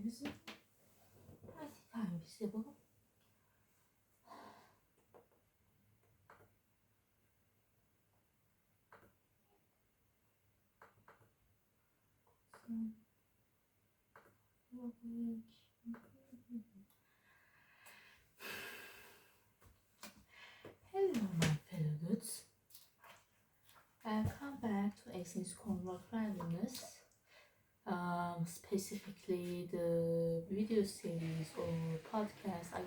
musun? I think I'm visible. Hello, my fellow goods. Welcome back to Esin's corner of randomness. Specifically the video series or podcast. I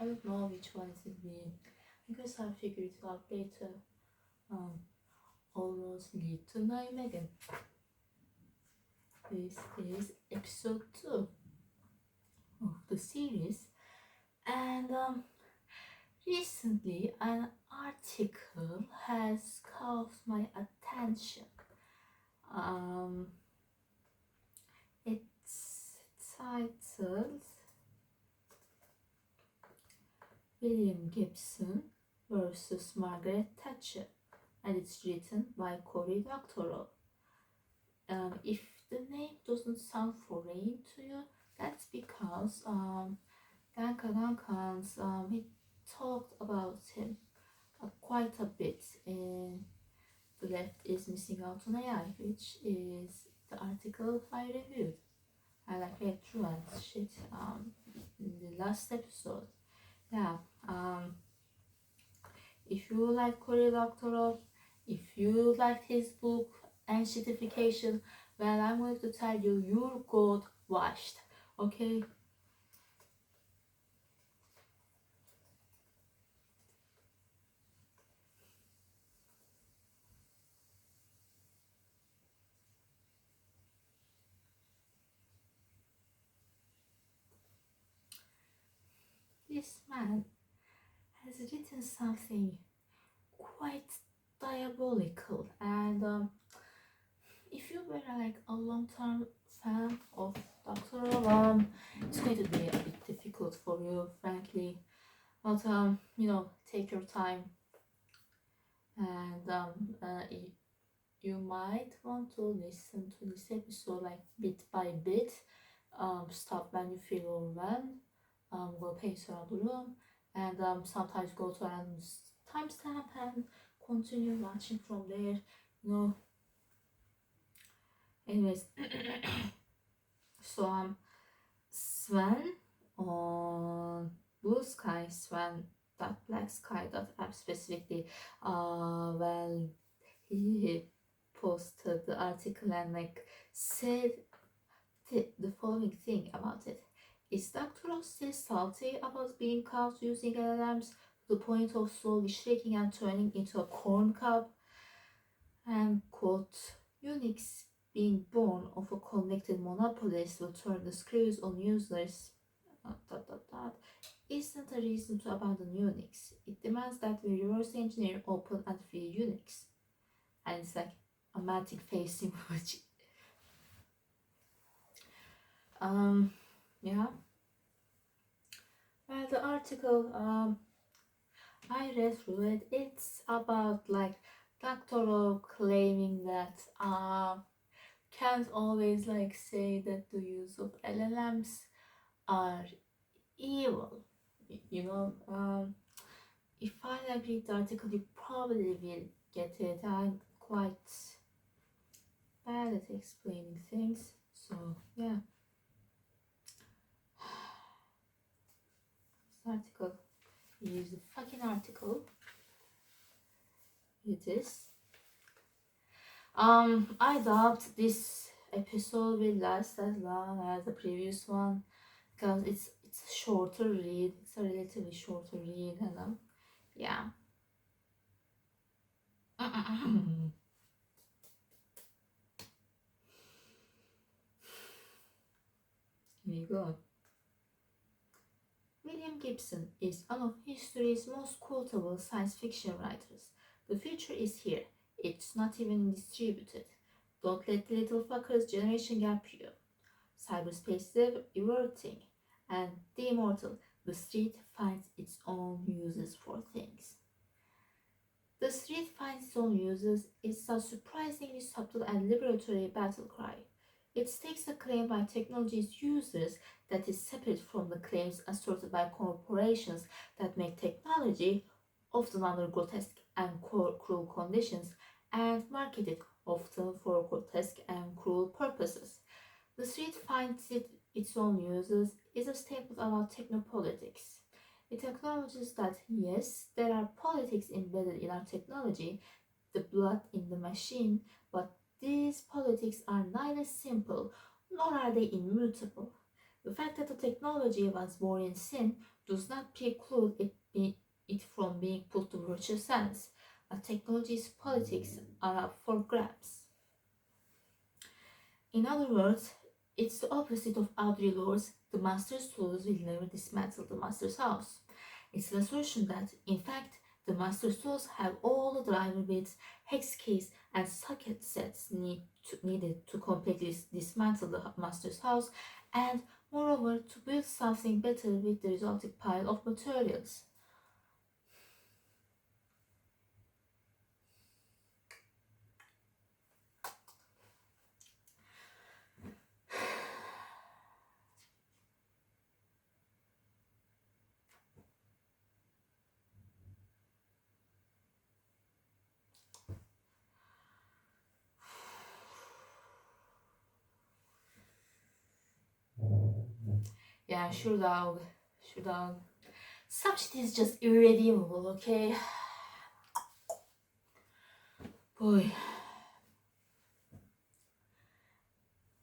don't know which one it will be. I guess I'll figure it out later. All roads lead to Nijmegen. This is episode 2 of the series, and recently an article has caught my attention. It's titled William Gibson versus Margaret Thatcher, and it's written by Cory Doctorow. If the name doesn't sound foreign to you, that's because Duncan's he talked about him quite a bit in The Left is Missing Out on AI, which is the article I reviewed. I read through and shit in the last episode. Yeah. If you like Cory Doctorow, if you like his book Enshittification, well, I'm going to tell you, you're got washed. Okay. This man has written something quite diabolical, and if you were like a long-term fan of Doctor, it's going to be a bit difficult for you, frankly. But take your time, and you might want to listen to this episode like bit by bit. Stop when you feel overwhelmed. Go pace around the room, and sometimes go to a timestamp and continue watching from there. Anyways, so Sven on Blue Sky, Sven.blacksky.app specifically, well, he posted the article and said the following thing about it. Is Doctor still salty about being caught using LLMs to the point of slowly shrinking and turning into a corn cob? And quote, Unix being born of a connected monopolist will turn the screws on users isn't a reason to abandon Unix. It demands that we reverse engineer open and free Unix. And it's like a matic face emoji. Yeah. Well, the article I read through it. It's about Doctor claiming that can't always say that the use of LLMs are evil. If I read the article, you probably will get it. I'm quite bad at explaining things, so yeah. This article is the fucking article. It is. I doubt this episode will last as long as the previous one because it's a shorter read. It's a relatively shorter read, and yeah. Here you go. William Gibson is one of history's most quotable science fiction writers. The future is here. It's not even distributed. Don't let the little fuckers generation gap you. Cyberspace is everything. And the immortal, the street finds its own uses for things. The street finds its own uses is a surprisingly subtle and liberatory battle cry. It takes a claim by technology's users that is separate from the claims asserted by corporations that make technology, often under grotesque and cruel conditions, and market it often for grotesque and cruel purposes. The street finds it its own users is a statement about technopolitics. It acknowledges that yes, there are politics embedded in our technology, the blood in the machine, but these politics are neither simple nor are they immutable. The fact that the technology was born in sin does not preclude it from being put to virtuous sense. A technology's politics are up for grabs. In other words, it's the opposite of Audre Lorde's "the master's tools will never dismantle the master's house." It's an assertion that, in fact, the master's tools have all the driver bits, hex keys, and socket sets needed to completely dismantle the master's house, and moreover to build something better with the resulting pile of materials. Yeah, sure dog, sure dog. Some shit is just irredeemable, okay? Boy.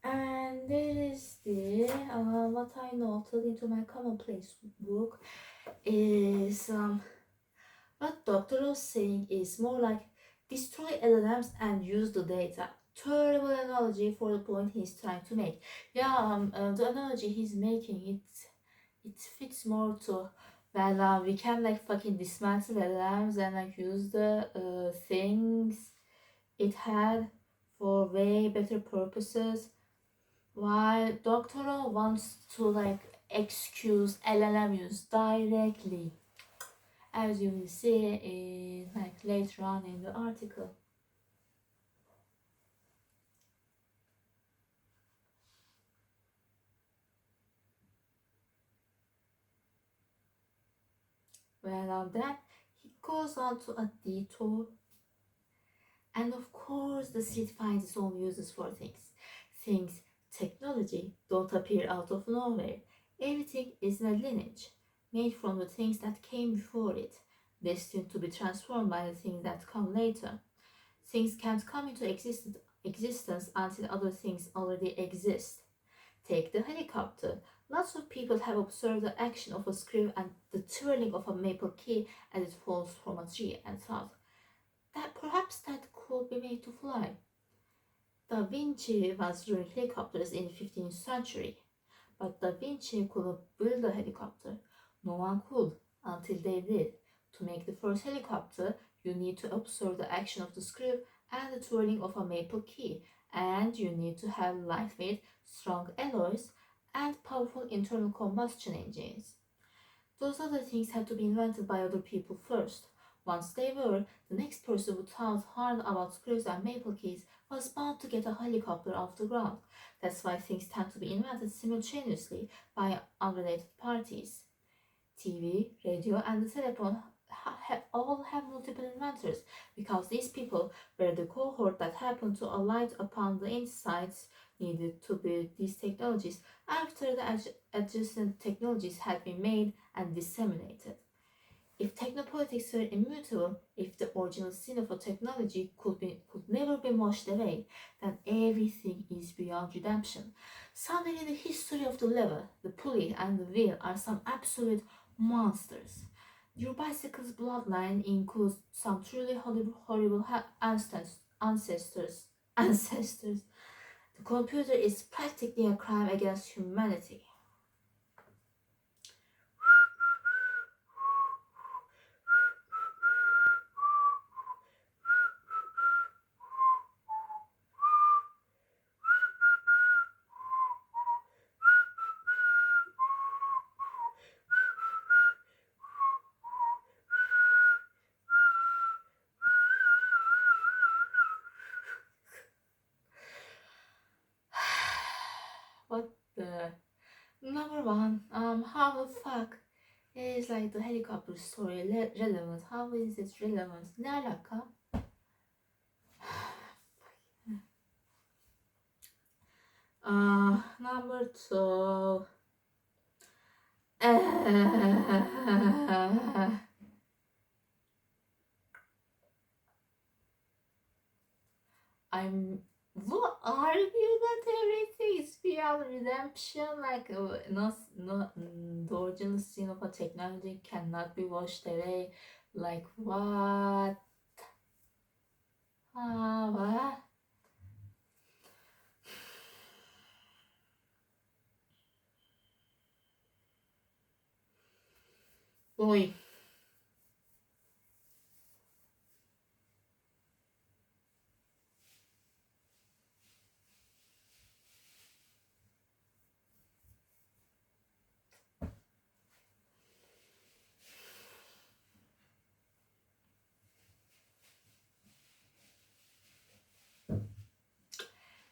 And there is the what I noted into my commonplace book is what Doctorow is saying is more like destroy LLMs and use the data. Terrible analogy for the point he's trying to make. Yeah, the analogy he's making it fits more to when we can like fucking dismantle LLMs and like use the things it had for way better purposes, while Doctorow wants to like excuse LLM use directly, as you will see in like later on in the article. Well, then he goes on to a detour, and of course the seed finds its own uses for things. Things technology don't appear out of nowhere. Everything is in a lineage, made from the things that came before it, destined to be transformed by the things that come later. Things can't come into existence until other things already exist. Take the helicopter. Lots of people have observed the action of a screw and the twirling of a maple key as it falls from a tree and thought that perhaps that could be made to fly. Da Vinci was drawing helicopters in the 15th century, but Da Vinci couldn't build a helicopter. No one could until they did. To make the first helicopter, you need to observe the action of the screw and the twirling of a maple key, and you need to have lightweight, strong alloys and powerful internal combustion engines. Those other things had to be invented by other people first. Once they were, the next person who thought hard about screws and maple keys was bound to get a helicopter off the ground. That's why things tend to be invented simultaneously by unrelated parties. TV, radio, and the telephone all have multiple inventors because these people were the cohort that happened to alight upon the insights needed to build these technologies after the adjacent technologies had been made and disseminated. If technopolitics were immutable, if the original sin of a technology could never be washed away, then everything is beyond redemption. Somewhere in the history of the lever, the pulley, and the wheel are some absolute monsters. Your bicycle's bloodline includes some truly horrible ancestors. Ancestors. The computer is practically a crime against humanity. the number one. How the fuck is like the helicopter story relevant? How is it relevant? Ne alaka? Number two. I'm would argue that everything is beyond redemption. Like the original sin of a technology cannot be washed away. Like what? What? Boy.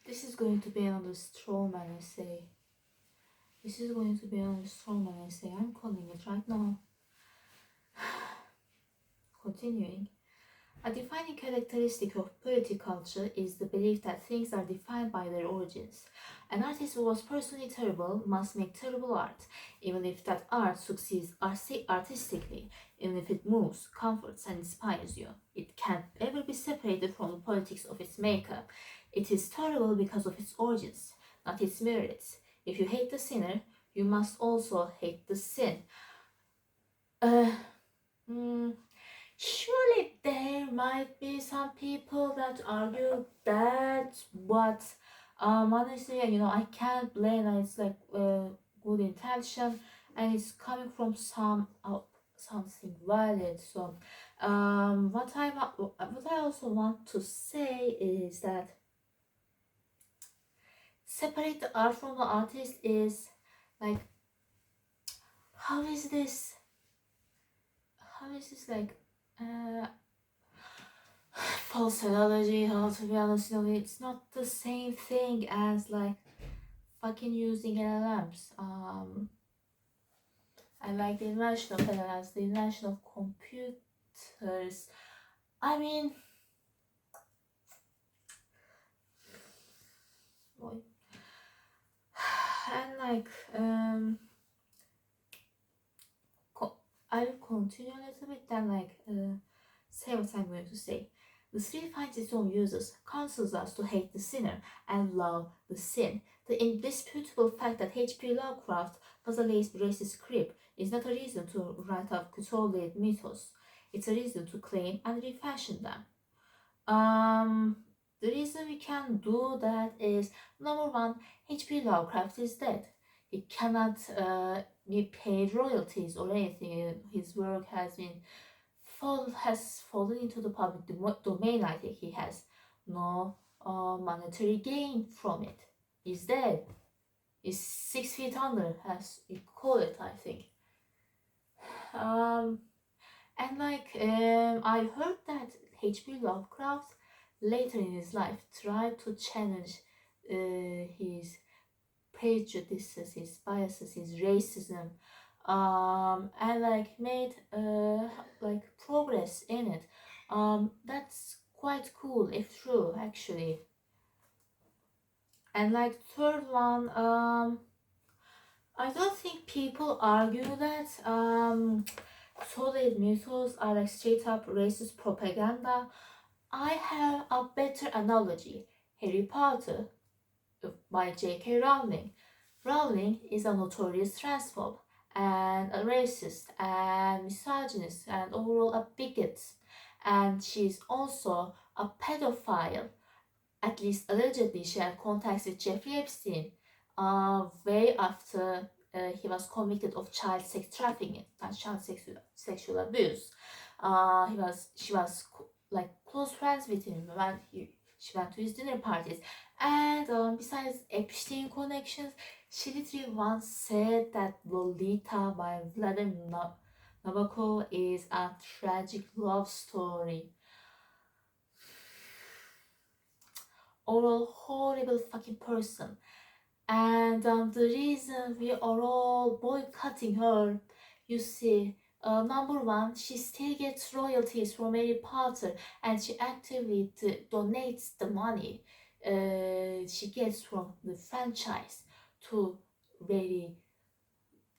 This is going to be another straw man essay. This is going to be another straw man essay. I'm calling it right now. Continuing. A defining characteristic of purity culture is the belief that things are defined by their origins. An artist who was personally terrible must make terrible art, even if that art succeeds artistically, even if it moves, comforts, and inspires you. It can't ever be separated from the politics of its maker. It is terrible because of its origins, not its merits. If you hate the sinner, you must also hate the sin. Surely there might be some people that argue that, but honestly, I can't blame that. It's like good intention, and it's coming from something valid. So, what I also want to say is that separate the art from the artist is like, how is this? How is this like? False analogy, how to be honest, it's not the same thing as like fucking using LLMs. I like the invention of LLMs, the invention of computers. I mean, and like I will continue a little bit, then like say what I'm going to say. The three finds its own uses, counsels us to hate the sinner and love the sin. The indisputable fact that H.P. Lovecraft was a racist creep is not a reason to write off Cthulhu mythos. It's a reason to claim and refashion them. The reason we can do that is, number one, H.P. Lovecraft is dead. He cannot be paid royalties or anything. His work has fallen into the public domain. I think he has no monetary gain from it. He's dead. He's 6 feet under, as you call it, I think. And like I heard that H.P. Lovecraft later in his life tried to challenge his prejudices, his biases, his racism, and like made like progress in it. That's quite cool if true, actually. And like third one, I don't think people argue that solid mythos are like straight up racist propaganda. I have a better analogy. Harry Potter by J.K. Rowling. Rowling is a notorious transphobe and a racist and misogynist and overall a bigot. And she's also a pedophile. At least allegedly, she had contacts with Jeffrey Epstein way after he was convicted of child sex trafficking and child sexual abuse. She was like close friends with him when she went to his dinner parties. And besides Epstein connections, she literally once said that Lolita by Vladimir Nabokov is a tragic love story. Or a horrible fucking person. And the reason we are all boycotting her, you see, number one, she still gets royalties from Harry Potter, and she actively donates the money she gets from the franchise to very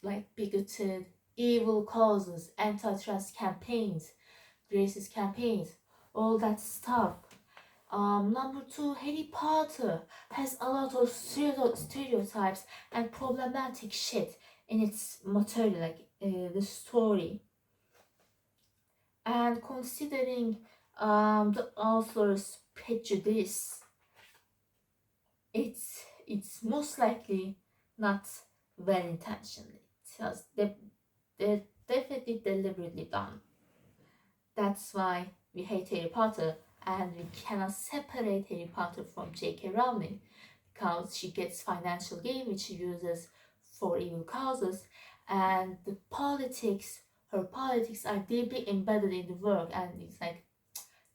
like bigoted, evil causes, anti-trust campaigns, racist campaigns, all that stuff. Number two, Harry Potter has a lot of stereotypes and problematic shit in its material, like the story. And considering the author's prejudice, it's most likely not well intentioned. They're definitely deliberately done. That's why we hate Harry Potter, and we cannot separate Harry Potter from J.K. Rowling because she gets financial gain which she uses for evil causes, and her politics are deeply embedded in the work, and it's like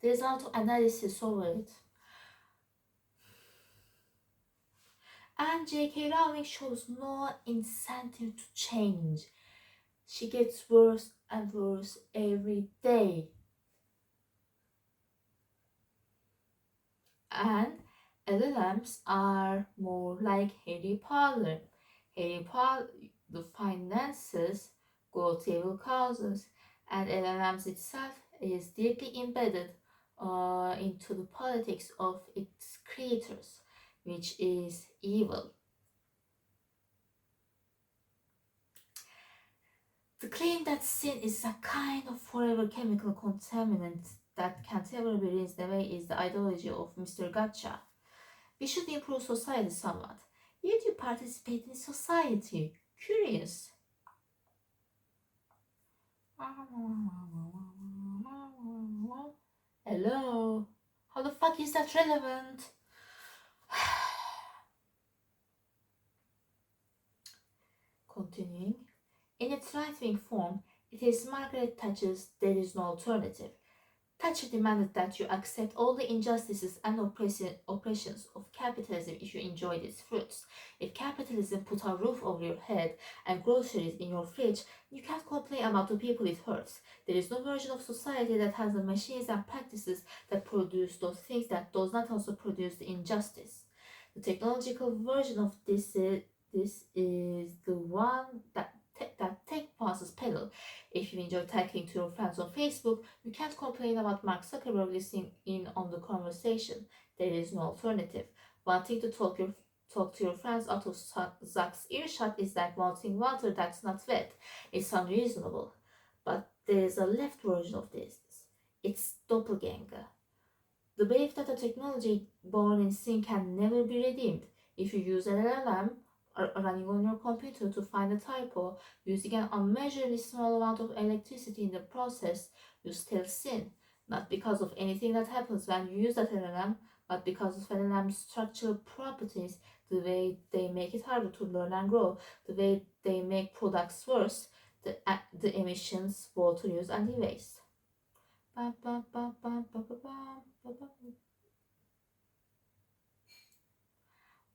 there's a lot of analysis over it. And J.K. Rowling shows no incentive to change. She gets worse and worse every day. And LLMs are more like Harry Potter. Harry Potter, the finances go to evil causes, and LLMs itself is deeply embedded into the politics of its creators, which is evil. The claim that sin is a kind of forever chemical contaminant that can never be rinsed away is the ideology of Mr. Gotcha. We should improve society somewhat. Yet you participate in society. Curious. Hello? How the fuck is that relevant? Continuing. In its right-wing form, it is Margaret Thatcher's There Is No Alternative. Thatcher demanded that you accept all the injustices and oppressions of capitalism if you enjoyed its fruits. If capitalism put a roof over your head and groceries in your fridge, you can't complain about the people it hurts. There is no version of society that has the machines and practices that produce those things that does not also produce the injustice. The technological version of this is the one that tech passes pedal. If you enjoy typing to your friends on Facebook, you can't complain about Mark Zuckerberg listening in on the conversation. There is no alternative. Wanting to talk to your friends out of Zuck's earshot is like wanting water that's not wet. It's unreasonable. But there is a left version of this. It's doppelganger. The belief that a technology born in sin can never be redeemed. If you use an LLM running on your computer to find a typo, using an unmeasurably small amount of electricity in the process, you still sin. Not because of anything that happens when you use that LLM, but because of LLM's structural properties, the way they make it harder to learn and grow, the way they make products worse, the emissions, water use, and the waste.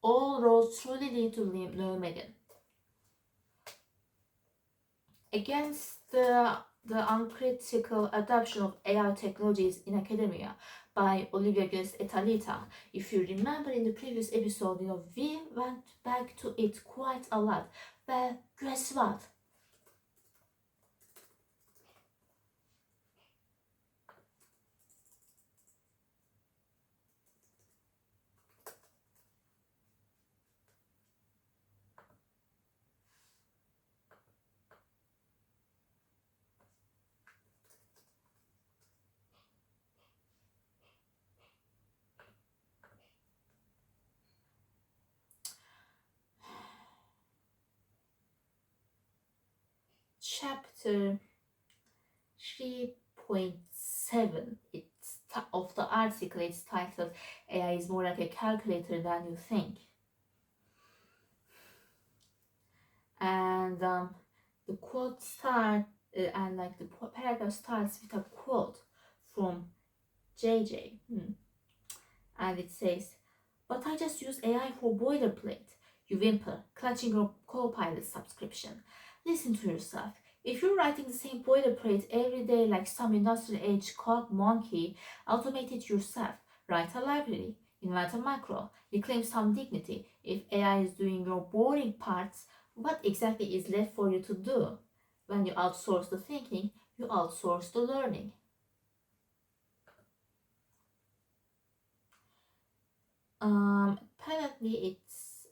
All roads truly lead to Nijmegen. Against the uncritical adoption of AI technologies in academia by Olivia Guest et al. If you remember in the previous episode, we went back to it quite a lot. Well, guess what? Chapter 3.7 of the article, it's titled AI is more like a calculator than you think. And the quote starts, and like the paragraph starts with a quote from JJ. And it says, but I just use AI for boilerplate. You whimper, clutching your co-pilot subscription. Listen to yourself. If you're writing the same boilerplate every day like some industrial age cog monkey, automate it yourself. Write a library, invent a macro, reclaim some dignity. If AI is doing your boring parts, what exactly is left for you to do? When you outsource the thinking, you outsource the learning. Apparently it's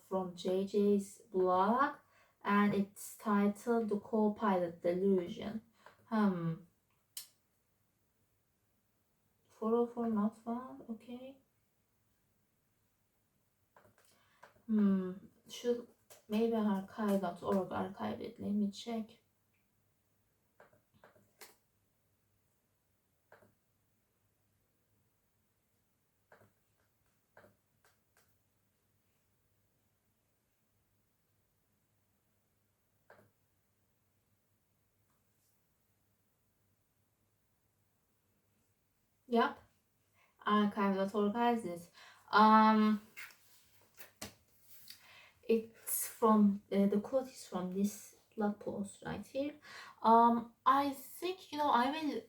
from JJ's blog, and it's titled The Co-Pilot Delusion. 404 not found, okay. Should maybe archive.org archive it. Let me check. Yep, archive.org has it. It's from the quote is from this blog post right here. I think I will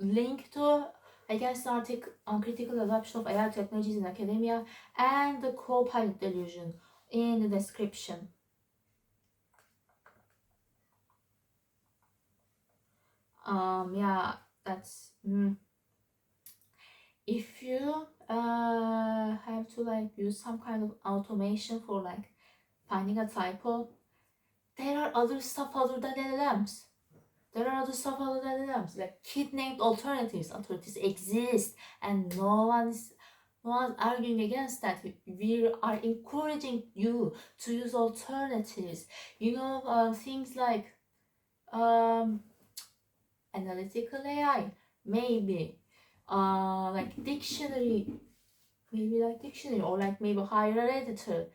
link to, I guess, the article on critical adoption of AI technologies in academia and the co-pilot delusion in the description. Yeah, that's if you have to like use some kind of automation for like finding a typo, there are other stuff other than LLMs. Like kid-named alternatives. Alternatives exist, and no one's arguing against that. We are encouraging you to use alternatives. Things like analytical AI, maybe like dictionary, or like maybe higher editor.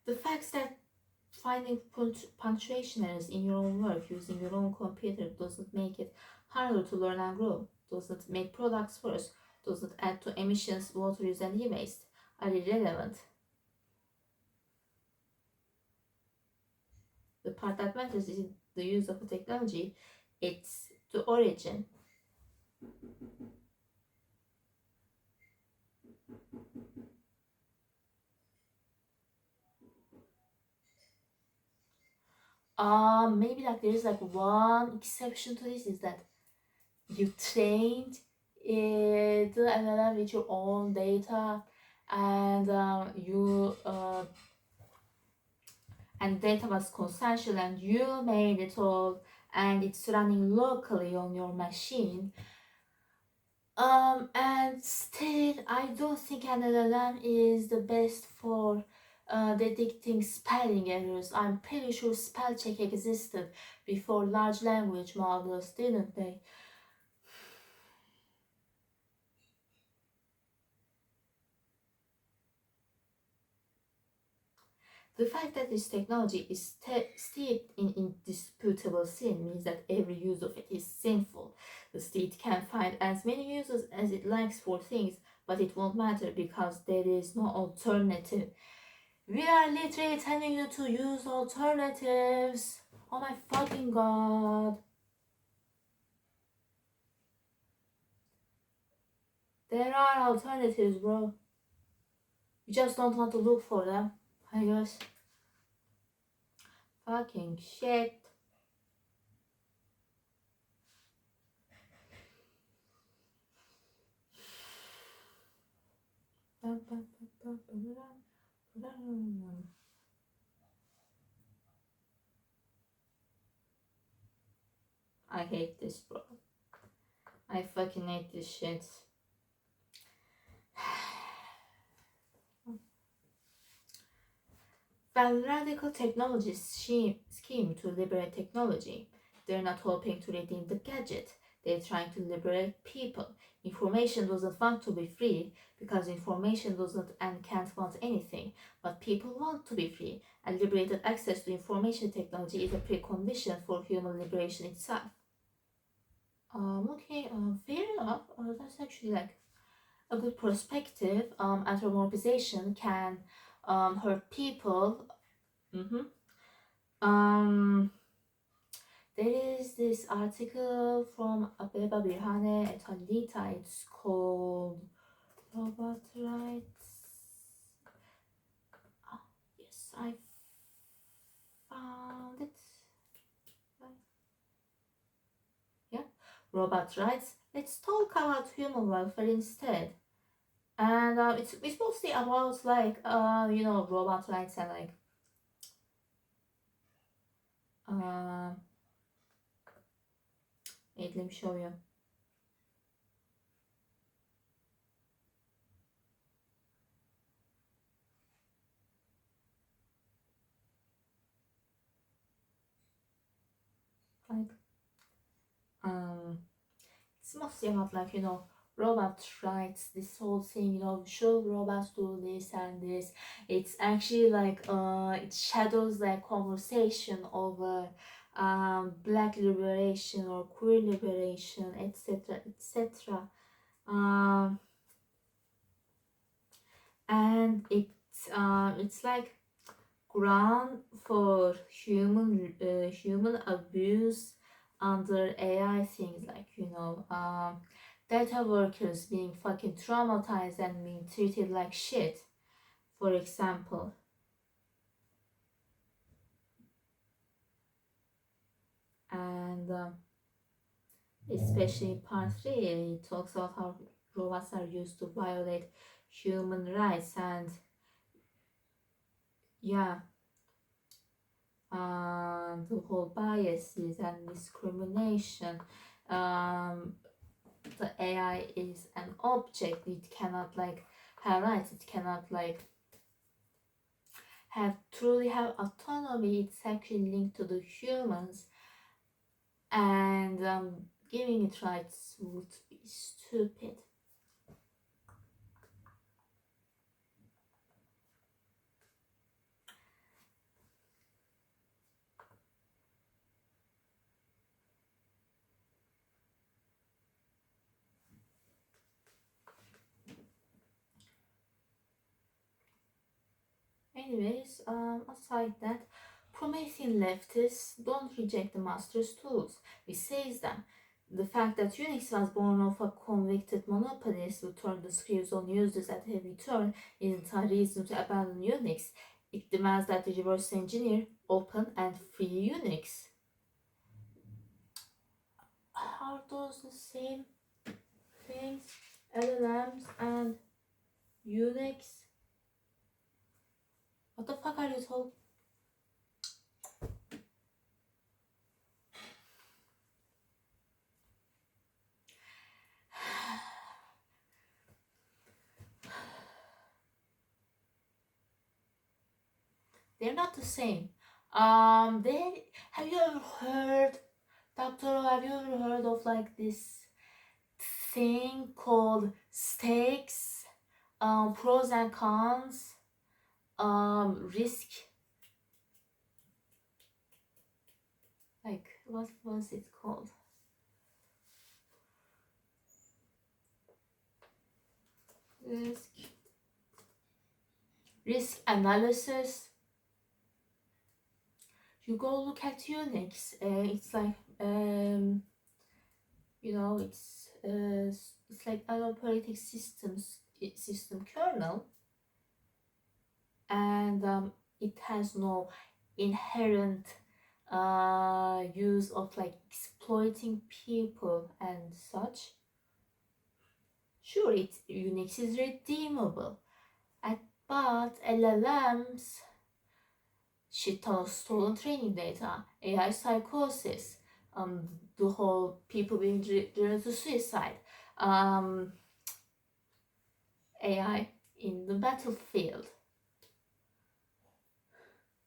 The fact that finding punctuation errors in your own work using your own computer doesn't make it harder to learn and grow, doesn't make products worse, doesn't add to emissions, water use, and e-waste, are irrelevant. The part that matters is the use of a technology, it's the origin. Maybe like there is like one exception to this, is that you trained the LLM with your own data, and and data was consensual, and you made it all, and it's running locally on your machine. And still, I don't think an LLM is the best for detecting spelling errors. I'm pretty sure spell check existed before large language models, didn't they? The fact that this technology is steeped in indisputable sin means that every use of it is sinful. The state can find as many uses as it likes for things, but it won't matter because there is no alternative. We are literally telling you to use alternatives. Oh my fucking god. There are alternatives, bro. You just don't want to look for them, I guess. Fucking shit. I hate this, bro. I fucking hate this shit. While radical technologists scheme to liberate technology, they're not hoping to redeem the gadget. They're trying to liberate people. Information doesn't want to be free because information doesn't and can't want anything. But people want to be free, and liberated access to information technology is a precondition for human liberation itself. Okay, fair enough. That's actually like a good perspective. Anthropomorphization can hurt people. Mm-hmm. Um, there is this article from Abeba Birhane et al. It's called Robot Rights. Yes, I found it. Yeah, Robot Rights. Let's talk about human welfare instead. And it's mostly about like robot rights and like wait, let me show you. Like it's mostly about like robot rights, this whole thing, should robots do this and this. It's actually like it shadows like conversation over black liberation or queer liberation, etc, etc. And it's like ground for human abuse under AI things, like data workers being fucking traumatized and being treated like shit, for example. And especially part 3, it talks about how robots are used to violate human rights and yeah, the whole biases and discrimination. The AI is an object, it cannot like have rights, it cannot like truly have autonomy. It's actually linked to the humans, and giving it rights would be stupid. Anyways, aside that, Promethean leftists don't reject the master's tools. We seize them. The fact that Unix was born of a convicted monopolist who turned the screws on users at every turn isn't a reason to abandon Unix. It demands that the reverse engineer open and free Unix. Are those the same things? LLMs and Unix? What the fuck are you talking? They're not the same. They have you ever heard, Doctor? Have you ever heard of like this thing called stakes? Pros and cons. Risk. Like what was it called? Risk analysis. You go look at Unix. It's like it's like an operating system kernel, and it has no inherent use of like exploiting people and such. Sure, Unix is redeemable, but LLMs, shit ton of stolen training data, AI psychosis, the whole people being driven to suicide, AI in the battlefield,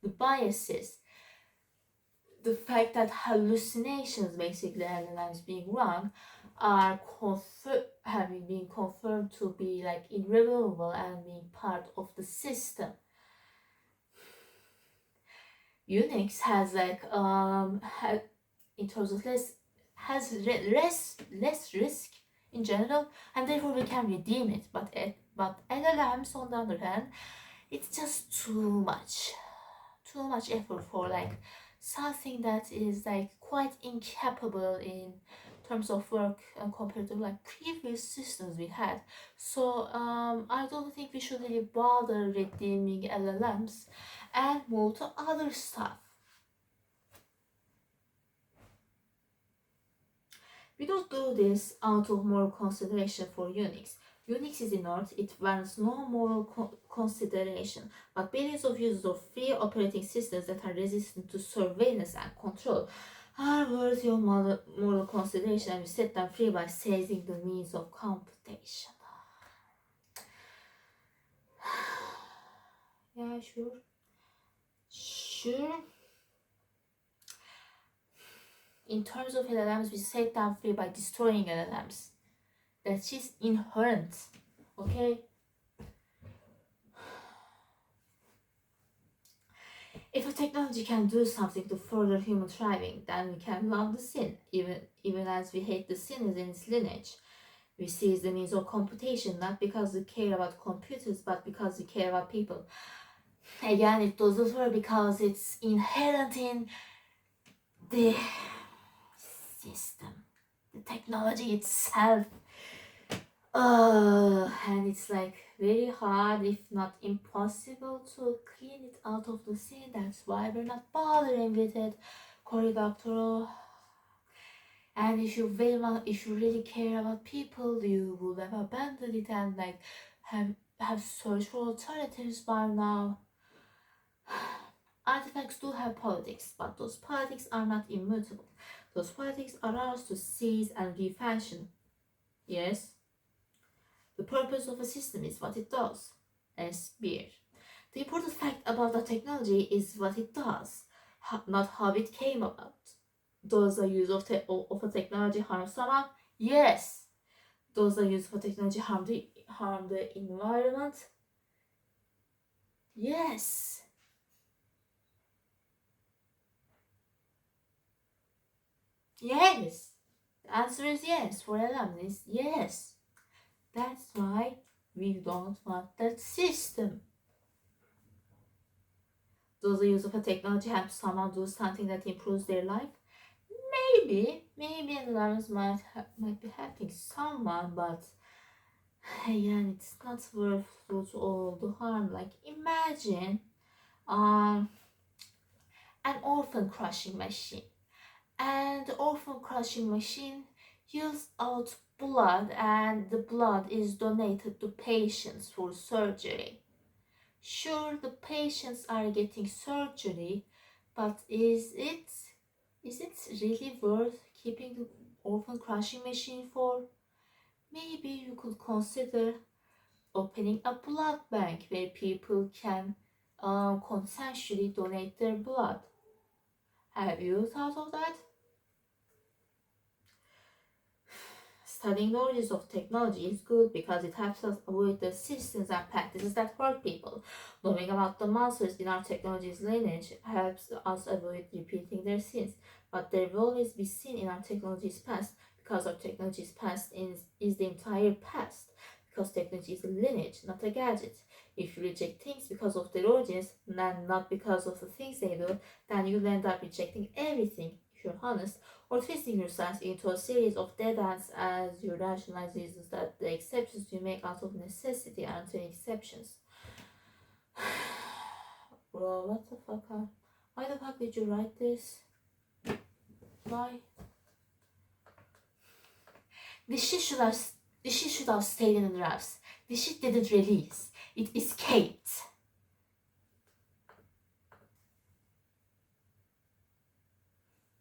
the biases, the fact that hallucinations, basically LLMs being wrong, are having been confirmed to be like irremovable and being part of the system. Unix has like in terms of less risk in general, and therefore we can redeem it. But LLMs, on the other hand, it's just too much effort for like something that is like quite incapable in terms of work compared to like previous systems we had. So I don't think we should really bother redeeming LLMs and move to other stuff. We don't do this out of moral consideration for Unix. Unix is inert, it warrants no moral consideration, but billions of users of free operating systems that are resistant to surveillance and control are worthy of moral consideration, and we set them free by seizing the means of computation. Yeah, sure. In terms of LLMs, we set them free by destroying LLMs. That's just inherent, okay? If a technology can do something to further human thriving, then we can love the sin, even as we hate the sinners in its lineage. We seize the means of computation, not because we care about computers, but because we care about people. Again, it doesn't work because it's inherent in the system, the technology itself. And it's like very hard, if not impossible, to clean it out of the scene. That's why we're not bothering with it, Cory Doctorow. And if you really care about people, you would have abandoned it and like have searched for alternatives by now. Artifacts do have politics, but those politics are not immutable. Those politics are ours to seize and refashion. Yes? The purpose of a system is what it does, as beer. The important fact about the technology is what it does, not how it came about. Does the use of a technology harm someone? Yes. Does the use of a technology harm the environment? Yes. Yes. The answer is yes. For LLMs is yes. That's why we don't want that system. Does the use of a technology help someone do something that improves their life? Maybe LLMs might be helping someone, but again, it's not worth all the harm. Like imagine an orphan crushing machine, and the orphan crushing machine uses out blood, and the blood is donated to patients for surgery. Sure, the patients are getting surgery, but is it really worth keeping the orphan crushing machine for? Maybe you could consider opening a blood bank where people can consensually donate their blood. Have you thought of that? Studying the origins of technology is good because it helps us avoid the systems and practices that hurt people. Knowing about the monsters in our technology's lineage helps us avoid repeating their sins. But there will always be sin in our technology's past, because our technology's past is the entire past. Because technology is a lineage, not a gadget. If you reject things because of their origins, and not because of the things they do, then you'll end up rejecting everything, if you're honest, or twisting yourself into a series of dead ends as you rationalize reasons that the exceptions you make out of necessity aren't any exceptions. Bro, what the fuck? Why the fuck did you write this? Why? This shit should have stayed in the drafts. This shit didn't release. It escaped.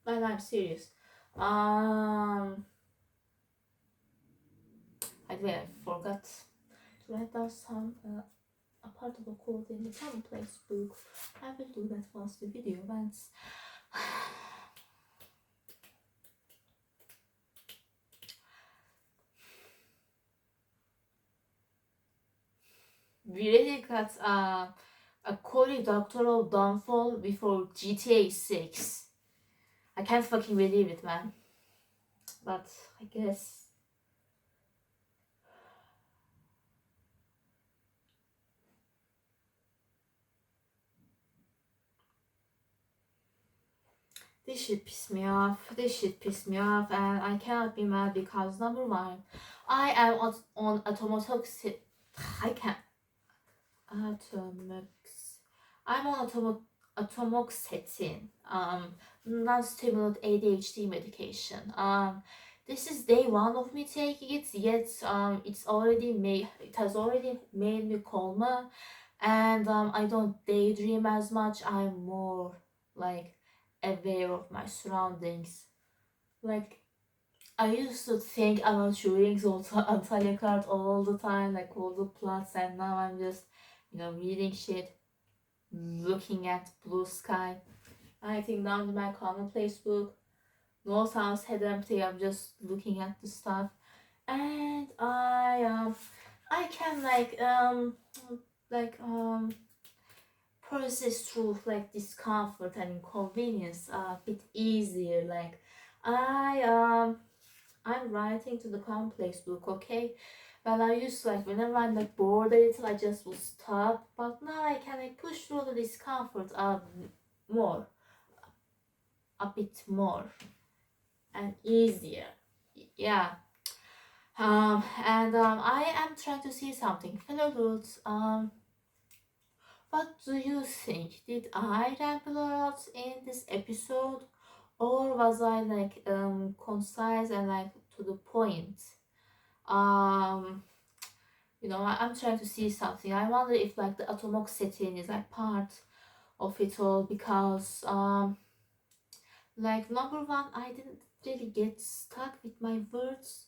And I'm serious. I forgot to write down a part of a quote in the commonplace book. I will do that once the video ends. we really got a Cory Doctorow downfall before GTA 6. I can't fucking believe it, man. But I guess this shit piss me off. This shit piss me off, and I cannot be mad because number one, I am on atomotoxic. I can't. Atomox. I'm on atomoxetine, non-stimulant ADHD medication. This is day one of me taking it. Yet, it has already made me calmer, and I don't daydream as much. I'm more like aware of my surroundings. Like I used to think about shootings on card all the time, like all the plots, and now I'm just, reading shit, looking at blue sky. I think down in my commonplace book, no sounds head empty. I'm just looking at the stuff, and I can persist through like discomfort and inconvenience a bit easier. Like I I'm writing to the complex book, okay? But I used to like whenever I'm like bored a little, I just will stop. But now I can like push through the discomfort more, a bit more, and easier. Yeah. I am trying to see something. Fellow dudes, what do you think? Did I ramble a lot in this episode, or was I like concise and like to the point? Um, I'm trying to see something. I wonder if like the atomoxetine is like part of it all because like number one, I didn't really get stuck with my words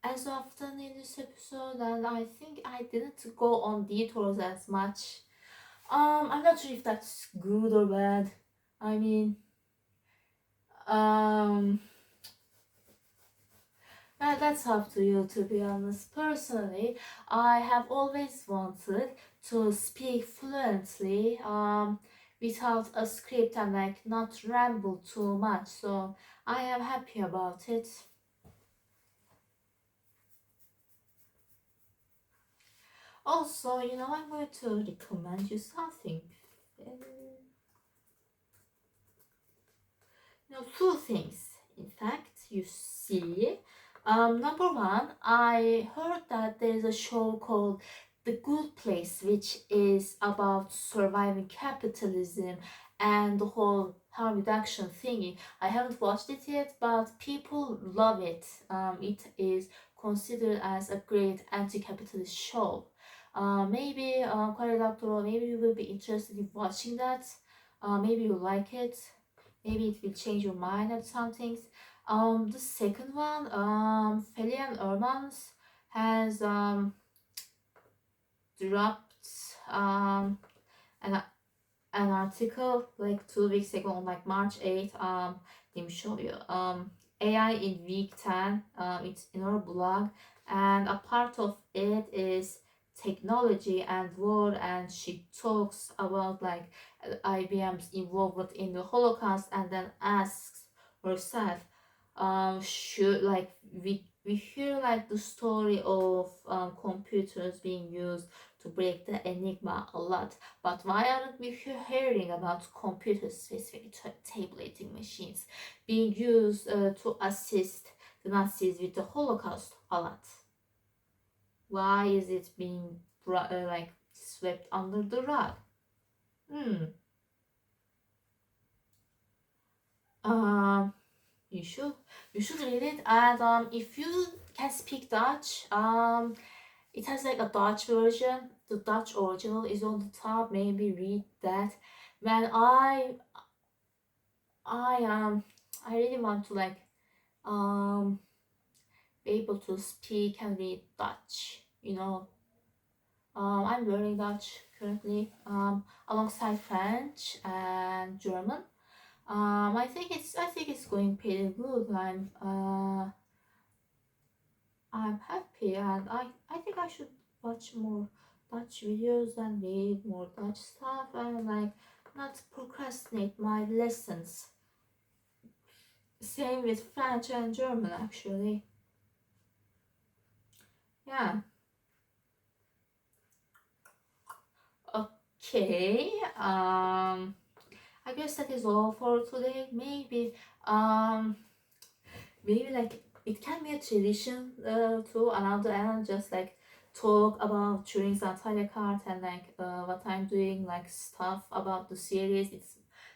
as often in this episode, and I think I didn't go on detours as much. I'm not sure if that's good or bad. I mean, um, that's up to you, to be honest. Personally, I have always wanted to speak fluently, without a script and like not ramble too much. So I am happy about it. Also, I'm going to recommend you something. Two things. In fact, you see, number one, I heard that there's a show called The Good Place, which is about surviving capitalism and the whole harm reduction thingy. I haven't watched it yet, but people love it. It is considered as a great anti-capitalist show. Maybe, Cory Doctorow, maybe you will be interested in watching that. Maybe you like it. Maybe it will change your mind at some things. The second one, Felian Ermans has dropped an, an article like 2 weeks ago on like March 8th. Let me show you. AI in week 10. It's in our blog, and a part of it is technology and war, and she talks about like IBM's involvement in the Holocaust, and then asks herself, should like we hear like the story of computers being used to break the enigma a lot, but why aren't we hearing about computers, specifically tabulating machines, being used to assist the Nazis with the Holocaust a lot? Why is it being like swept under the rug? Hmm. Um. You should read it, and if you can speak Dutch, it has like a Dutch version. The Dutch original is on the top. Maybe read that. Man, I really want to like um be able to speak and read Dutch. I'm learning Dutch currently, alongside French and German. I think it's going pretty good. I'm happy, and I think I should watch more Dutch videos and read more Dutch stuff and like not procrastinate my lessons. Same with French and German actually. Yeah. Okay. I guess that is all for today. Maybe like it can be a tradition to another end, just like talk about during Antalya card and like what I'm doing, like stuff about the series. It's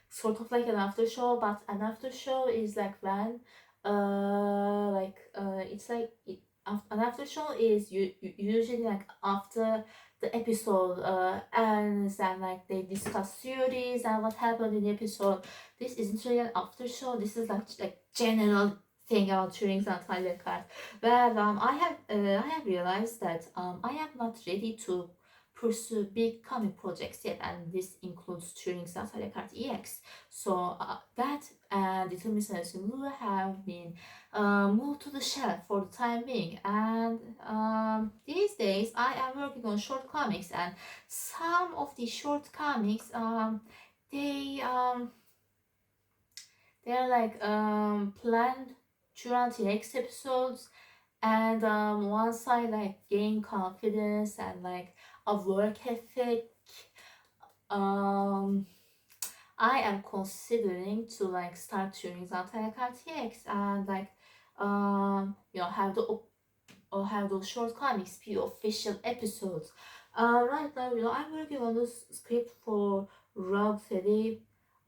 sort of like an after show, but an after show is like when it's like an after show is usually like after the episode ends and like they discuss theories and what happened in the episode. This isn't really an after show. This is like general thing about Turing's and Tyler card. But I have realized that I am not ready to pursue big comic projects yet, and this includes Turing's and Tyler card EX. So that and Determinism will have been moved to the shelf for the time being. And these days I am working on short comics, and some of the short comics they they're like planned throughout the next episodes, and once I like gain confidence and like a work ethic, um I am considering to like start tuning Zantaya TX and like have the or have those short comics be official episodes. Right now, I'm working on this script for Rob Freddy.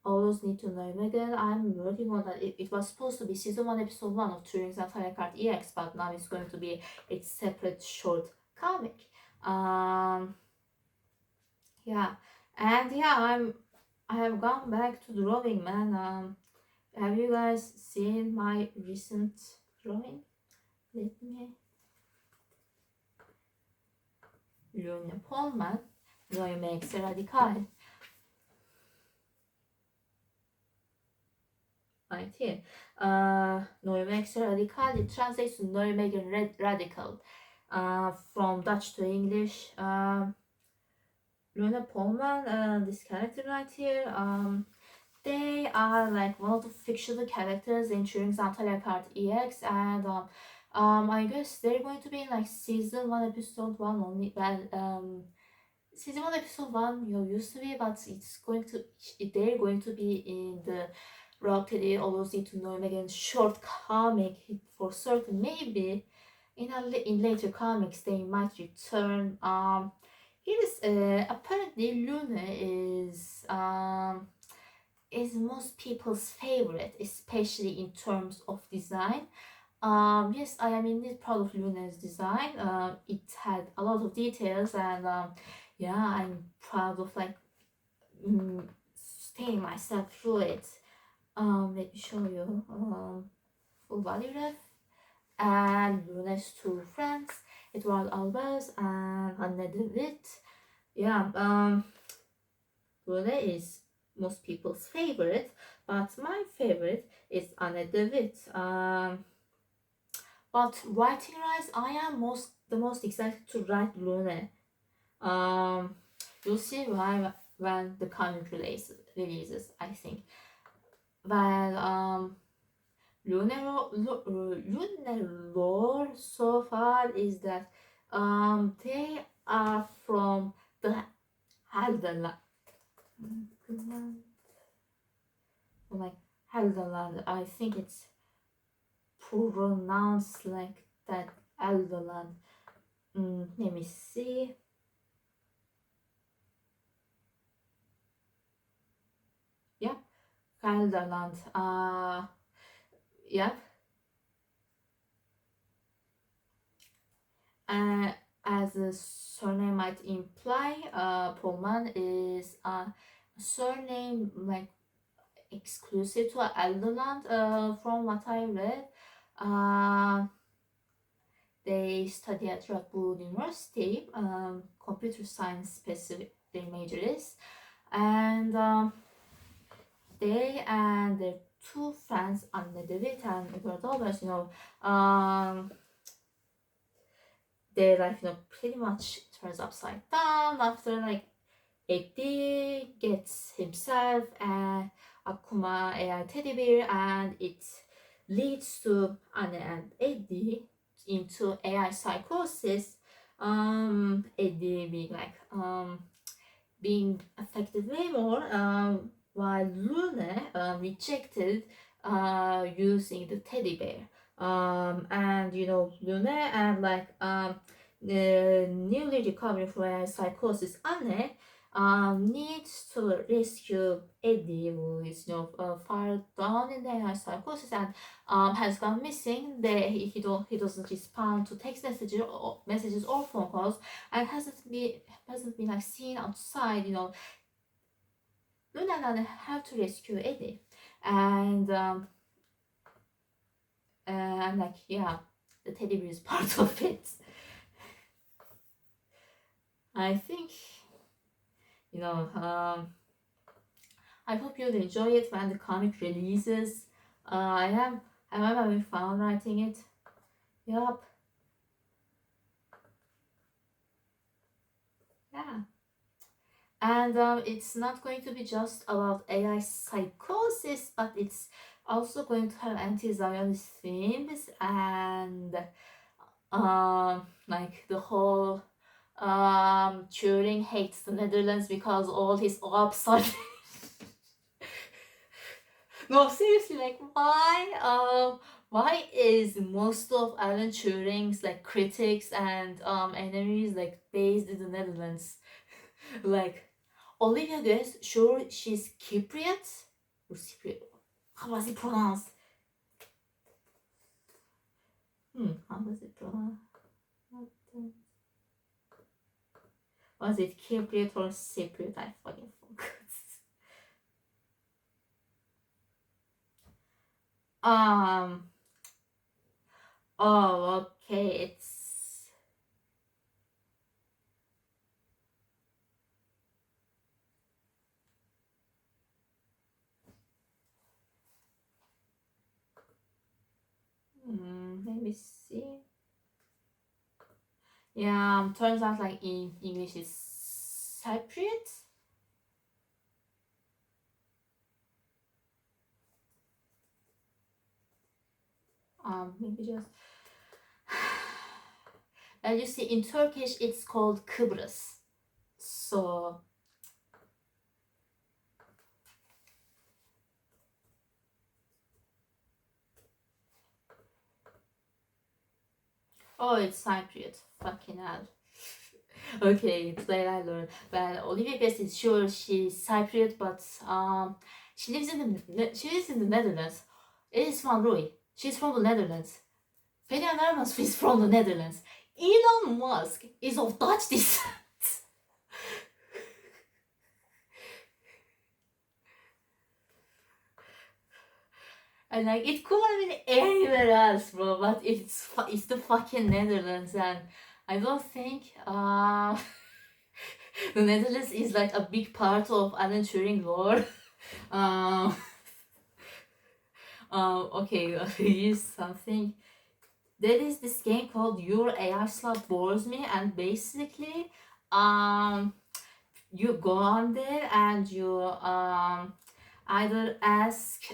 Always need to know again. I'm working on that. It was supposed to be season 1, episode 1 of Turing's Antalya Card EX, but now it's going to be its separate short comic. Yeah, and yeah, I have gone back to drawing, man. Have you guys seen my recent drawing? Let me. Lune Polman, Nijmegen radikal. Right here. Nijmegen radikal, it translates to Nijmegen radical. From Dutch to English. Lune Polman, this character right here, they are like one of the fictional characters in Turing's Antalya Card EX, and I guess they're going to be in like season 1, episode 1 only. Well, season 1, episode 1 used to be, but they're going to be in the Rock Teddy Always Need to Know Him Again short comic for certain. Maybe in later comics they might return. It is apparently Luna is most people's favorite, especially in terms of design. Yes, I am indeed proud of Luna's design. It had a lot of details, and yeah, I'm proud of like staying myself through it. Let me show you full body ref and Luna's two friends, Edward Albers and Anne de Witt. Yeah, Luna is most people's favorite, but my favorite is Anne de Witt. But writing wise, I am the most excited to write Luna. You'll see why when the comic releases, I think. Well, Luna lore so far is that they are from the Helderland. Like Helderland, I think it's pronounced like that. Helderland. Let me see. Yeah, Helderland. Yeah. As the surname might imply, Pullman is a surname like exclusive to Elderland. From what I read, they study at Radboud University, computer science specific their major is, and they and their two friends, Anne de Witt and Edward Albers, their life, pretty much turns upside down after like Eddie gets himself an Akuma AI teddy bear, and it leads to Anne and Eddie into AI psychosis. Eddie being like being affected way more, while Luna rejected using the teddy bear. And Luna and like newly recovering from a psychosis Anne needs to rescue Eddie, who is far down in the psychosis and has gone missing. He doesn't respond to text messages or phone calls, and hasn't been like seen outside. Luna and Anne have to rescue Eddie, and like, yeah, the teddy bear is part of it. I think, I hope you'll enjoy it when the comic releases. I'm having fun writing it. Yup. Yeah. And it's not going to be just about AI psychosis, but it's also going to have anti-Zionist themes and like the whole Turing hates the Netherlands because all his ops are no, seriously, like why is most of Alan Turing's like critics and enemies like based in the Netherlands? Like Olivia Guess, sure she's Cypriot or Cypriot. How was it pronounced? How was it pronounced? Was it Cypriot or Cypriot? I fucking forgot. Oh, okay, it's let me see. Yeah, turns out like in English is Cypriot. Maybe just and you see in Turkish it's called Kıbrıs. So oh, it's Cypriot. Fucking hell. Okay, today I learned. Well, Olivia Guest is sure she's Cypriot, but she lives in the Netherlands. It is Van Rooij. She's from the Netherlands. Ferian Hermans is from the Netherlands. Elon Musk is of Dutch descent. And like it could have been anywhere else, bro, but it's the fucking Netherlands, and I don't think the Netherlands is like a big part of Alan Turing lore. Okay, here's something. There is this game called Your AI Slot Bores Me, and basically, you go on there and you either ask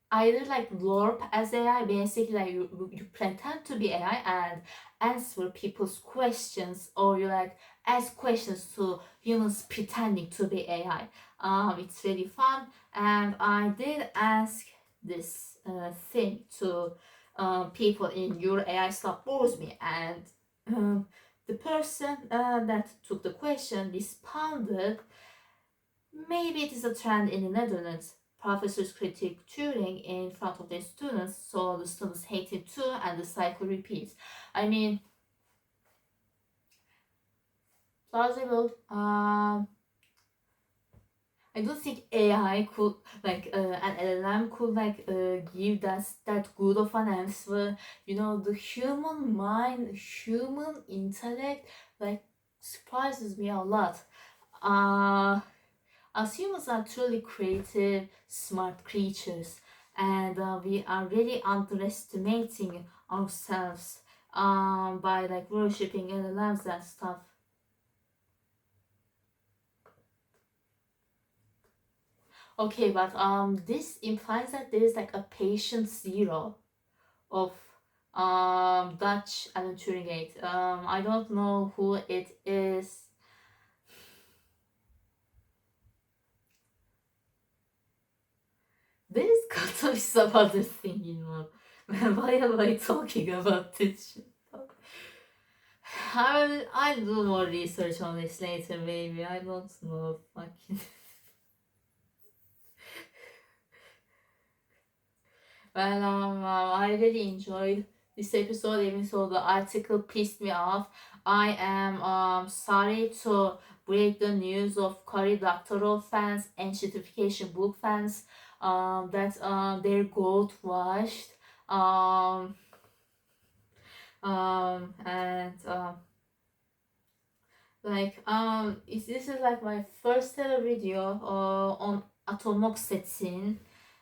either like LORP as AI, basically like you pretend to be AI and answer people's questions, or you like ask questions to humans pretending to be AI. It's really fun, and I did ask this thing to people in Your AI Stop Bores Me, and the person that took the question responded, maybe it is a trend in the Netherlands. Professors critique Turing in front of their students, so the students hate him too, and the cycle repeats. I mean, plausible. I don't think AI could like an LLM could like give that good of an answer. The human mind, human intellect, like surprises me a lot. As humans are truly creative, smart creatures, and we are really underestimating ourselves by like worshipping LLMs and stuff. Okay, but this implies that there is like a patient zero of Dutch Alan Turing 8. I don't know who it is. There is got to be some other thing involved. Why am I talking about this shit? I'll do more research on this later, maybe. I don't know. Fucking. Well, I really enjoyed this episode, even though the article pissed me off. I am sorry to break the news of Cory Doctorow fans and enshittification book fans that their goat washed. Um, and like this is like my first ever video on atomoxetine,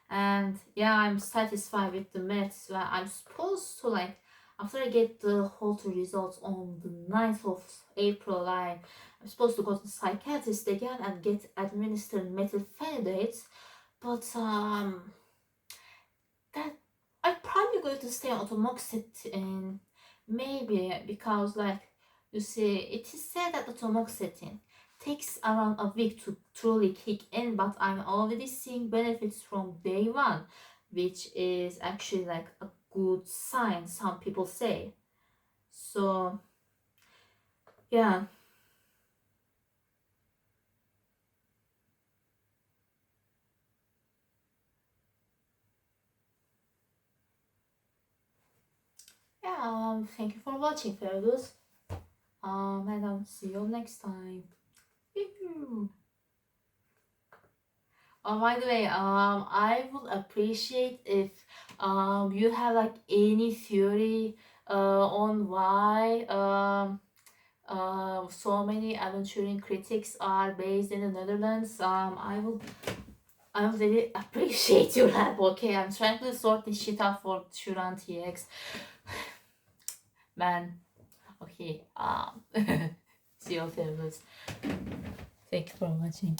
and yeah, I'm satisfied with the meds. I'm supposed to like, after I get the Holter results on the 9th of April, I'm supposed to go to the psychiatrist again and get administered methylphenidate, but that I'm probably going to stay on atomoxetine, maybe, because like you see, it is said that atomoxetine takes around a week to truly kick in, but I'm already seeing benefits from day one, which is actually like a good sign, some people say. So yeah. Yeah, thank you for watching, Fergus. And I'll see you next time. By the way, I would appreciate if you have like any theory on why so many aventuring critics are based in the Netherlands. I would really appreciate your help. Okay, I'm trying to sort this shit out for Shuran TX. Man, okay. See you, fellas. Thank you for watching.